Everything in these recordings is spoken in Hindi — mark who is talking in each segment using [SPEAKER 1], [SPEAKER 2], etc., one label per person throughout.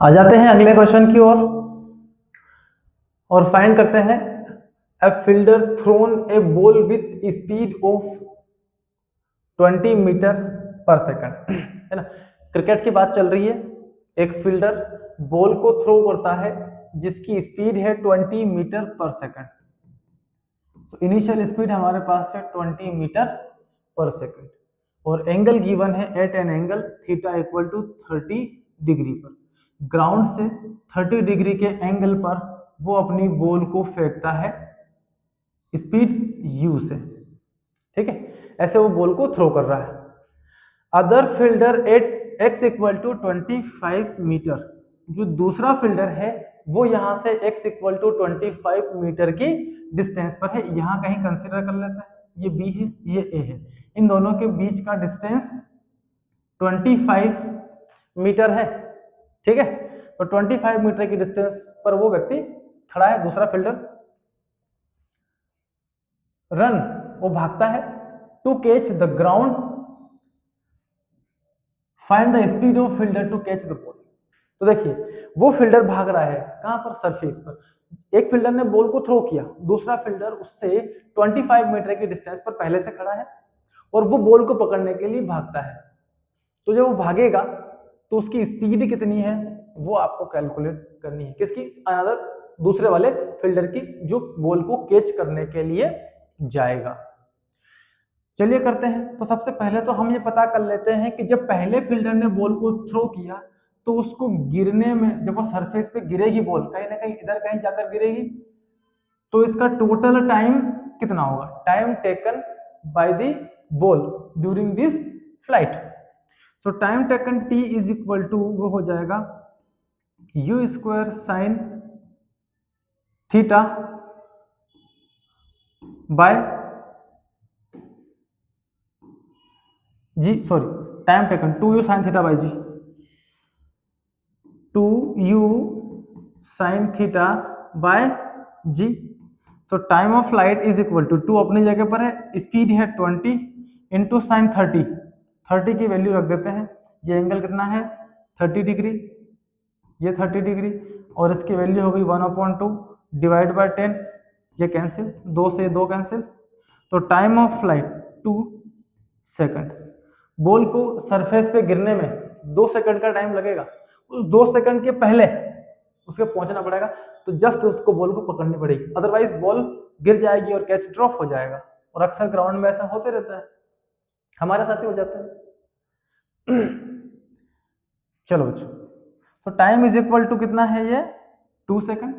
[SPEAKER 1] आ जाते हैं अगले क्वेश्चन की ओर और फाइंड करते हैं a fielder thrown a ball with speed of 20 metre per second, है ना। क्रिकेट की बात चल रही है। एक फील्डर बॉल को थ्रो करता है जिसकी स्पीड है 20 मीटर पर सेकंड। तो इनिशियल स्पीड हमारे पास है 20 मीटर पर सेकंड और एंगल गिवन है at an angle theta equal to 30 degree पर। ग्राउंड से 30 डिग्री के एंगल पर वो अपनी बॉल को फेंकता है स्पीड u से, ठीक है। ऐसे वो बॉल को थ्रो कर रहा है। Other fielder at x equal to 25 metre, जो दूसरा फील्डर है वो यहां से x इक्वल टू 25 मीटर की डिस्टेंस पर है। यहां कहीं कंसीडर कर लेते हैं, ये b है ये a है, इन दोनों के बीच का डिस्टेंस 25 मीटर है, ठीक है। तो 25 मीटर की डिस्टेंस पर वो व्यक्ति खड़ा है, दूसरा फील्डर। रन, वो भागता है to catch the ground, find the speed of fielder to catch the ball. तो देखिए वो फील्डर भाग रहा है कहां पर, सरफेस पर। एक फील्डर ने बॉल को थ्रो किया, दूसरा फील्डर उससे 25 मीटर की डिस्टेंस पर पहले से खड़ा है और वो बॉल को पकड़ने के लिए भागता है। तो जब वो भागेगा तो उसकी स्पीड कितनी है वो आपको कैलकुलेट करनी है। किसकी? अनदर, दूसरे वाले फील्डर की, जो बॉल को कैच करने के लिए जाएगा। चलिए करते हैं। तो सबसे पहले तो हम ये पता कर लेते हैं कि जब पहले फील्डर ने बॉल को थ्रो किया तो उसको गिरने में, जब वो सरफेस पे गिरेगी बॉल, कहीं ना कहीं इधर कहीं जाकर गिरेगी, तो इसका टोटल टाइम कितना होगा? Time taken by the ball during this flight. So time taken t is equal to वो हो जाएगा u square sine theta by g, sorry, time taken 2u sine theta by g, 2u sine theta by g. So time of flight is equal to 2 अपनी जगह पर है, स्पीड है 20 इंटू साइन 30, 30 की वैल्यू रख देते हैं। ये एंगल कितना है? 30 डिग्री, ये 30 डिग्री, और इसकी वैल्यू हो गई 1/2 डिवाइड बाय 10, ये कैंसिल, 2 से 2 कैंसिल। तो time of flight 2 second. Ball को सरफेस पे गिरने में 2 सेकंड का टाइम लगेगा, उस 2 सेकंड के पहले उसके पहुंचना पड़ेगा, तो जस्ट उसको बॉल को पकड़नी पड़ेगी, अदरवाइज बॉल गिर जाएगी और कैच ड्रॉप हो जाएगा। और अक्सर ग्राउंड में ऐसा होते रहता है, हमारे साथ ही हो जाता है। चलो बच्चों, तो टाइम इज इक्वल टू कितना है ये? 2 सेकंड।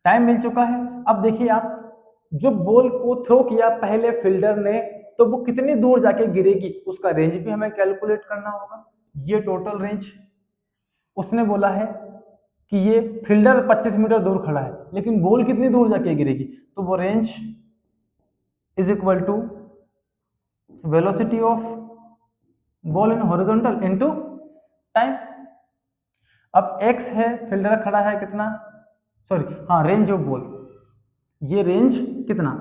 [SPEAKER 1] टाइम मिल चुका है। अब देखिए आप, जो बॉल को थ्रो किया पहले फील्डर ने, तो वो कितनी दूर जाके गिरेगी उसका रेंज भी हमें कैलकुलेट करना होगा। ये टोटल रेंज उसने बोला है कि ये फील्डर 25 मीटर दूर खड़ा है, लेकिन बॉल कितनी दूर जाके गिरेगी, तो वो range is equal to velocity of ball in horizontal into time. अब x है, फील्डर खड़ा है कितना, सॉरी हाँ, रेंज ऑफ बॉल, ये रेंज कितना,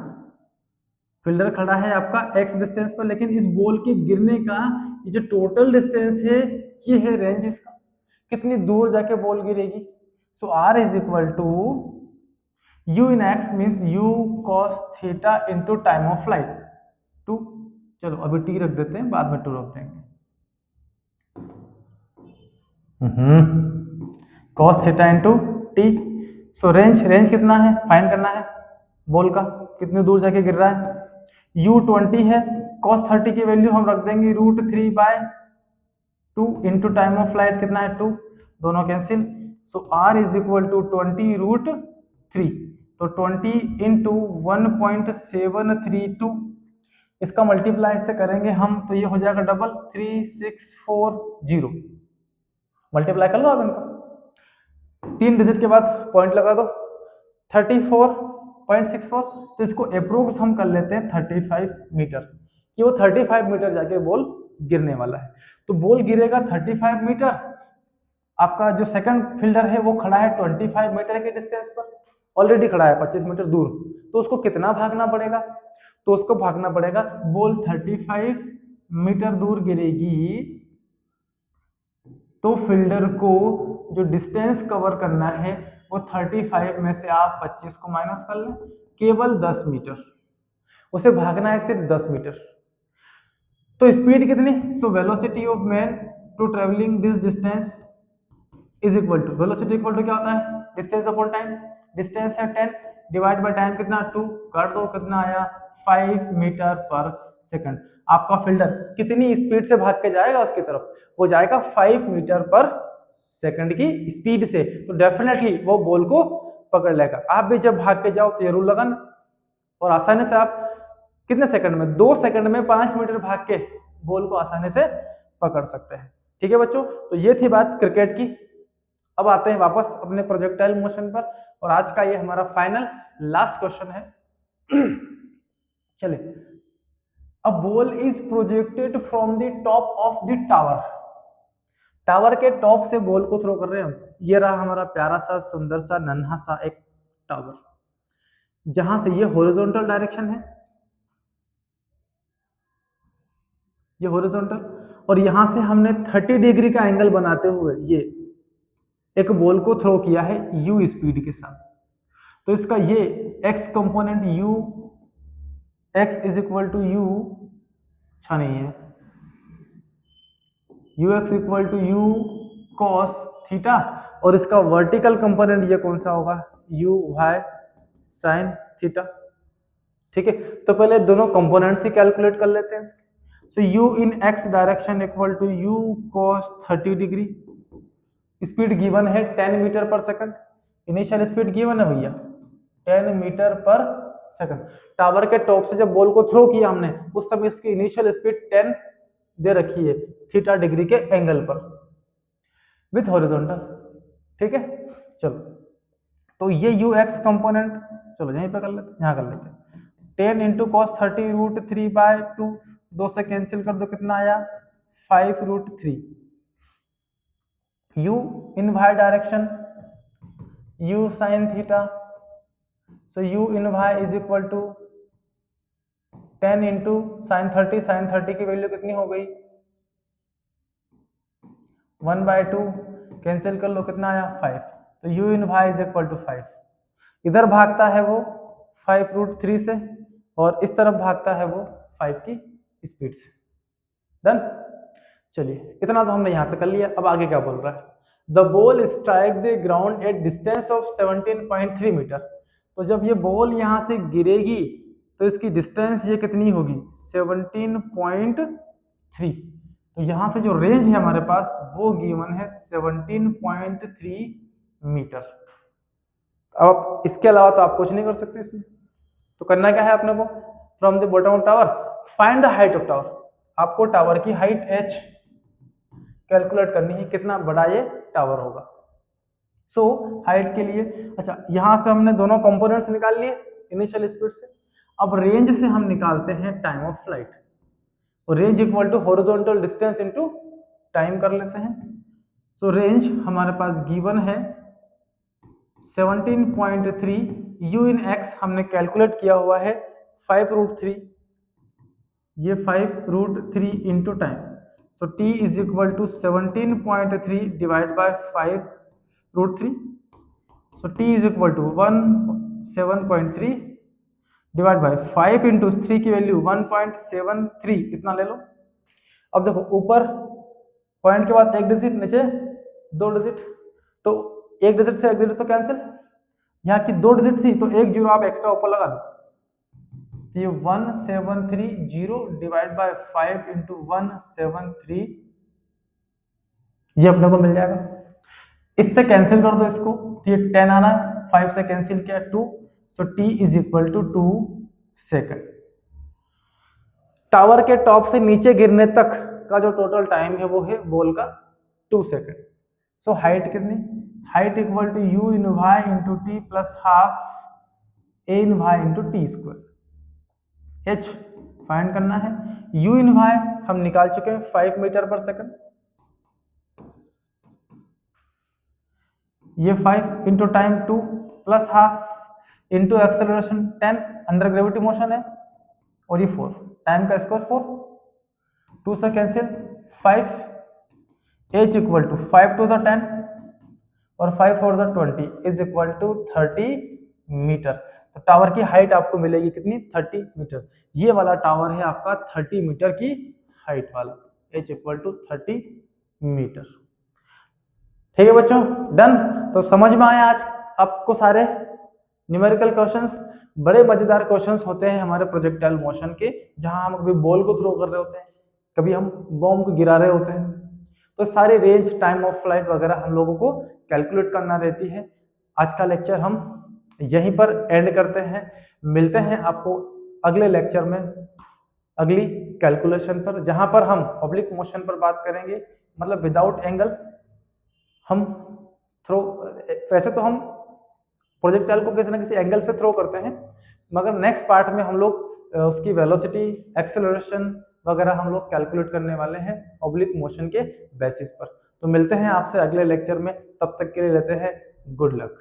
[SPEAKER 1] फील्डर खड़ा है आपका x डिस्टेंस पर, लेकिन इस बॉल के गिरने का ये जो टोटल डिस्टेंस है ये है रेंज इसका, कितनी दूर जाके बॉल गिरेगी। So r is equal to u in x means u cos theta into time of flight 2। चलो अभी t रख देते हैं, बाद में 2 रख देंगे। cos theta into t। सो रेंज कितना है फाइंड करना है, बॉल का कितनी दूर जाके गिर रहा है। u 20 है, cos 30 की वैल्यू हम रख देंगे √3/2 इंटू टाइम ऑफ फ्लाइट कितना है 2, दोनों cancel. So r is equal to 20√3, तो 20 इंटू 1.732, इसका मल्टीप्लाई इससे करेंगे हम तो ये हो जाएगा डबल 3640। मल्टीप्लाई कर लो आप इनका, 3 डिजिट के बाद पॉइंट लगा दो, 34.64। तो इसको अप्रोक्स हम कर लेते हैं 35 मीटर, कि वो 35 मीटर जाके बॉल गिरने वाला है। तो बॉल गिरेगा 35 मीटर, आपका जो सेकंड फील्डर है वो खड़ा है 25 मीटर के डिस्टेंस पर, ऑलरेडी खड़ा है 25 मीटर दूर, तो उसको कितना भागना पड़ेगा? तो उसको भागना पड़ेगा, बॉल 35 मीटर दूर गिरेगी तो फील्डर को जो डिस्टेंस कवर करना है वो 35 में से आप 25 को माइनस कर लें, केवल 10 मीटर, उसे भागना है सिर्फ 10 मीटर। तो स्पीड कितनी, so velocity of man to travelling this distance is equal to, velocity equal to क्या होता है, डिस्टेंस अपॉन टाइम। डिस्टेंस है 10 डिवाइड बाय टाइम कितना 2, कर दो कितना आया 5 मीटर पर सेकंड। आपका फील्डर कितनी स्पीड से भाग के जाएगा उसकी तरफ, वो जाएगा 5 मीटर पर सेकंड की स्पीड से, तो डेफिनेटली वो बॉल को पकड़ लेगा। आप भी जब भाग के जाओ तो ये रूल लगाना, और आसानी से आप कितने सेकंड में, 2 सेकंड में 5 मीटर भाग के बॉल को आसानी से पकड़ सकते हैं। ठीक है बच्चों, तो ये थी बात क्रिकेट की। अब आते हैं वापस अपने प्रोजेक्टाइल मोशन पर, और आज का ये हमारा फाइनल लास्ट क्वेश्चन है। चलिए, a ball is projected from the top of the tower, tower के टॉप से बॉल को थ्रो कर रहे हैं हम। ये रहा हमारा प्यारा सा सुंदर सा नन्हा सा एक टावर, जहां से ये हॉरिजॉन्टल डायरेक्शन है, ये हॉरिजॉन्टल, और यहां से हमने 30 डिग्री का एंगल बनाते हुए ये एक बॉल को थ्रो किया है u स्पीड के साथ। तो इसका ये x component u, x is equal to u, अच्छा नहीं है, ux equal to u cos theta, और इसका वर्टिकल कंपोनेंट ये कौन सा होगा, u y sin थीटा। ठीक है, तो पहले दोनों कंपोनेंट्स ही कैलकुलेट कर लेते हैं। So u in x direction equal to u cos 30 degree, speed given है 10 metre per second, initial speed given है भैया 10 मीटर पर सेकंड। टावर के टॉप से जब बॉल को थ्रो किया हमने, उस समय इसकी इनिशियल स्पीड 10 दे रखी है थीटा डिग्री के एंगल पर विथ हॉरिजॉन्टल। ठीक है, चलो, तो ये यू एक्स कंपोनेंट, चलो यहीं पे कर लेते हैं, यहाँ कर लेते हैं। 10 इंटू कॉस 30 रूट 3 बाय 2, 2 से कैंसिल कर दो कितना आया 5 root 3। u in y direction u sin theta, so u in y is equal to 10 into sine 30, sine 30 की वैल्यू कितनी हो गई 1/2, कैंसिल कर लो कितना आया 5, तो u in y is equal to 5। इधर भागता है वो 5 रूट 3 से, और इस तरफ भागता है वो 5 की स्पीड से। डन, चलिए इतना तो हमने यहां से कर लिया। अब आगे क्या बोल रहा है, the ball strike the ground at distance of 17.3 metre. तो जब ये बॉल यहां से गिरेगी तो इसकी डिस्टेंस ये कितनी होगी 17.3। तो यहां से जो रेंज है हमारे पास वो गिवन है 17.3 मीटर। अब इसके अलावा तो आप कुछ नहीं कर सकते इसमें, तो करना क्या है अपने को, from the bottom of tower find the height of tower. आपको टावर की हाइट h कैलकुलेट करनी है, कितना बड़ा ये टावर होगा। सो हाइट के लिए, अच्छा यहां से हमने दोनों कंपोनेंट्स निकाल लिए इनिशियल स्पीड से। अब रेंज से हम निकालते हैं टाइम ऑफ फ्लाइट, और range equal to horizontal distance into time कर लेते हैं। सो रेंज हमारे पास गिवन है 17.3, u इन x हमने कैलकुलेट किया हुआ है 5 रूट 3, ये 5 root 3 into time, so t is equal to 17.3 divide by 5 root 3, so t is equal to 17.3 divide by 5 into 3 की वैल्यू 1.73 इतना ले लो। अब देखो ऊपर पॉइंट के बाद एक डिजिट, नीचे 2 डिजिट, तो एक डिजिट से एक डिजिट तो कैंसिल, यहाँ की 2 डिजिट थी तो एक जीरो आप एक्स्ट्रा ऊपर लगा लो, तो ये 1730 डिवाइड बाय 5 इंटू 173 ये अपने को मिल जाएगा। इससे कैंसिल कर दो इसको, तो ये 10 आना है, 5 से कैंसिल किया 2, so t is equal to 2 second. Tower के टॉप से नीचे गिरने तक का जो टोटल टाइम है वो है बॉल का 2 सेकंड। सो हाइट कितनी, height equal to u in y into t plus half a in y into t square. h find करना है, u इन y हम निकाल चुके हैं 5 मीटर पर सेकंड, ये 5 into time 2 plus half into acceleration 10, under gravity motion है, और ये 4, टाइम का स्क्वायर 4, 2 से कैंसिल 5, h इक्वल टू 5 2 10, और 5 4 20 इज इक्वल टू 30 मीटर। तो टावर की हाइट आपको मिलेगी कितनी, 30 मीटर। ये वाला टावर है आपका 30 मीटर की हाइट वाला, h इक्वल टू 30 मीटर। ठीक है बच्चों, डन। तो समझ में आया आज आपको सारे न्यूमेरिकल क्वेश्चंस। बड़े मजेदार क्वेश्चंस होते हैं हमारे प्रोजेक्टाइल मोशन के, जहां हम कभी बॉल को थ्रो कर रहे होते हैं, कभी हम बॉम्ब को गिरा रहे होते हैं। तो सारे रेंज, टाइम ऑफ फ्लाइट वगैरह हम लोगों को कैलकुलेट करना रहती है। आज का लेक्चर हम यहीं पर एंड करते हैं। मिलते हैं आपको अगले लेक्चर में, अगली कैलकुलेशन पर, जहां पर हम ऑब्लिक मोशन पर बात करेंगे, मतलब विदाउट एंगल हम थ्रो। वैसे तो हम प्रोजेक्टाइल को किसी ना किसी एंगल पे थ्रो करते हैं, मगर नेक्स्ट पार्ट में हम लोग उसकी वेलोसिटी, एक्सेलरेशन वगैरह हम लोग कैलकुलेट करने वाले हैं ऑब्लिक मोशन के बेसिस पर। तो मिलते हैं आपसे अगले लेक्चर में, तब तक के लिए लेते हैं गुड लक।